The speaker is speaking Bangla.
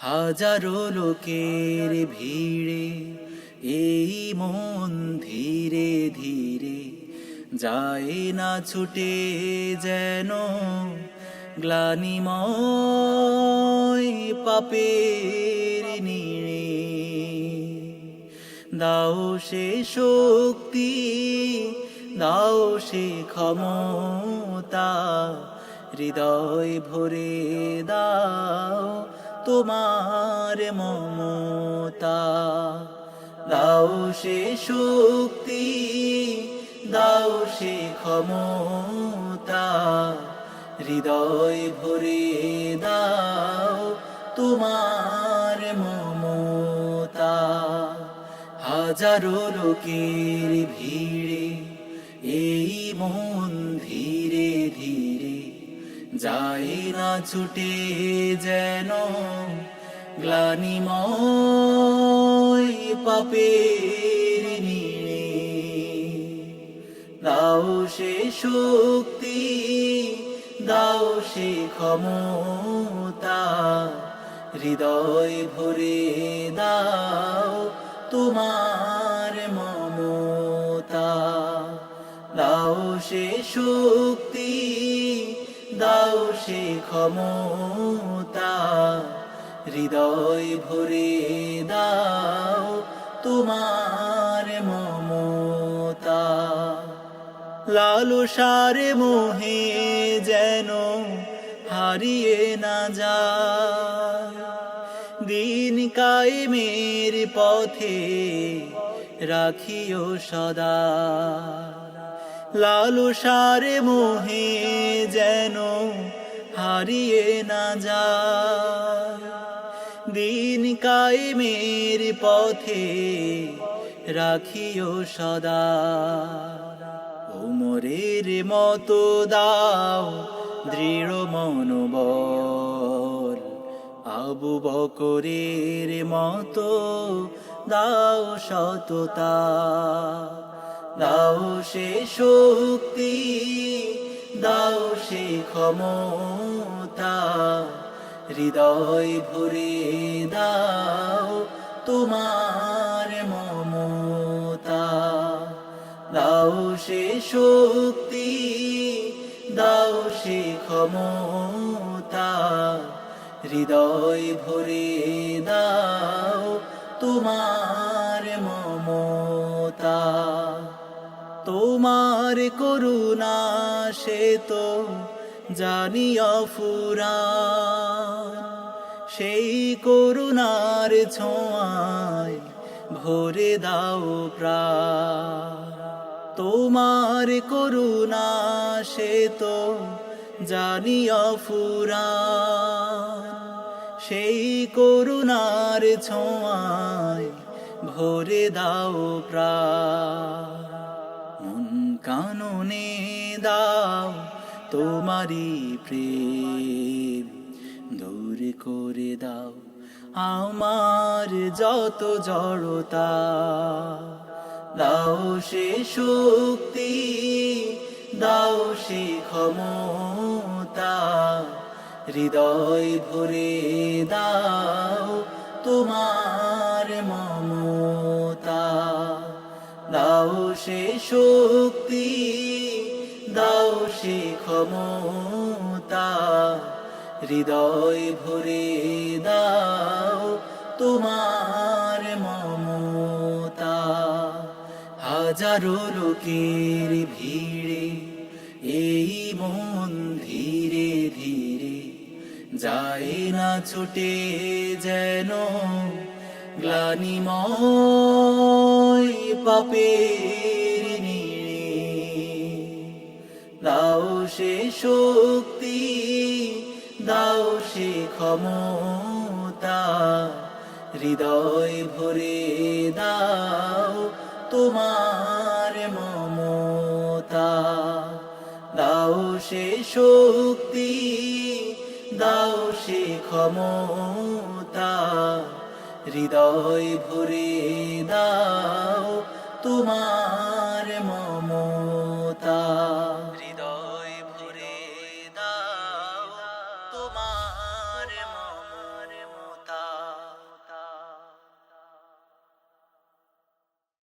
হাজারো লোকের ভিড়ে এই মন ধীরে ধীরে যায় না ছুটে, যেন গ্লানিময় পাপের নীড়ে। দাও সে শক্তি, দাও সে ক্ষমতা, হৃদয় ভরে দাও তোমার মমতা। দাও সে শক্তি, দাও সে ক্ষমতা, হৃদয় ভরে দাও তোমার মমতা। হাজারো লোকের ভিড়ে এই মন ধীরে ধীরে যায় না ছুটে, যেন গ্লানিময় পাপের নীড়ে। দাও সে শক্তি, দাও সে ক্ষমতা, হৃদয় ভরে দাও তোমার মমতা। দাও সে শক্তি, দাও সে ক্ষমতা, হৃদয় ভরে দাও তোমার মমতা। লালসার মোহে যেন হারিয়ে না যায়, দিন কায়েমের পথে রাখিও সদা। লালসার মোহে যেন হারিয়ে না যায়, দিন কায়েমের পথে রাখিও সদা। ওমরের মতো দাও দৃঢ় মনোবল, আবু বকরের মতো দাও সততা। দাও সে শক্তি, দাও সে ক্ষমতা, হৃদয় ভরে দাও তোমার মমতা। দাও সে শক্তি, দাও সে ক্ষমতা, হৃদয় ভরে দাও তোমার মমতা। তোমার করুণা সে তো জানি অফুরান, সেই করুণার ছোঁয়ায় ভরে দাও প্রাণ। তোমার করুণা সে তো জানি অফুরান, সেই করুণার ছোঁয়ায় ভরে দাও প্রাণ। মন কাননে দাও তোমারি প্রেম, দূর করে দাও আমার যত জড়তা। দাও সে শক্তি, দাও সে ক্ষমতা, হৃদয় ভরে দাও তোমার মমতা। দাও সে শক্তি, দাও সে ক্ষমতা, হৃদয় ভরে দাও তোমার মমতা। হাজারো লোকের ভিড়ে এই মন ধীরে ধীরে যায় না ছুটে, যেন গ্লানিময় পাপের নীড়ে। দাও সে শক্তি, দাও সে ক্ষমতা, হৃদয় ভরে দাও তোমার মমতা। দাও সে শক্তি, দাও সে ক্ষমতা, হৃদয় ভরে দাও তোমার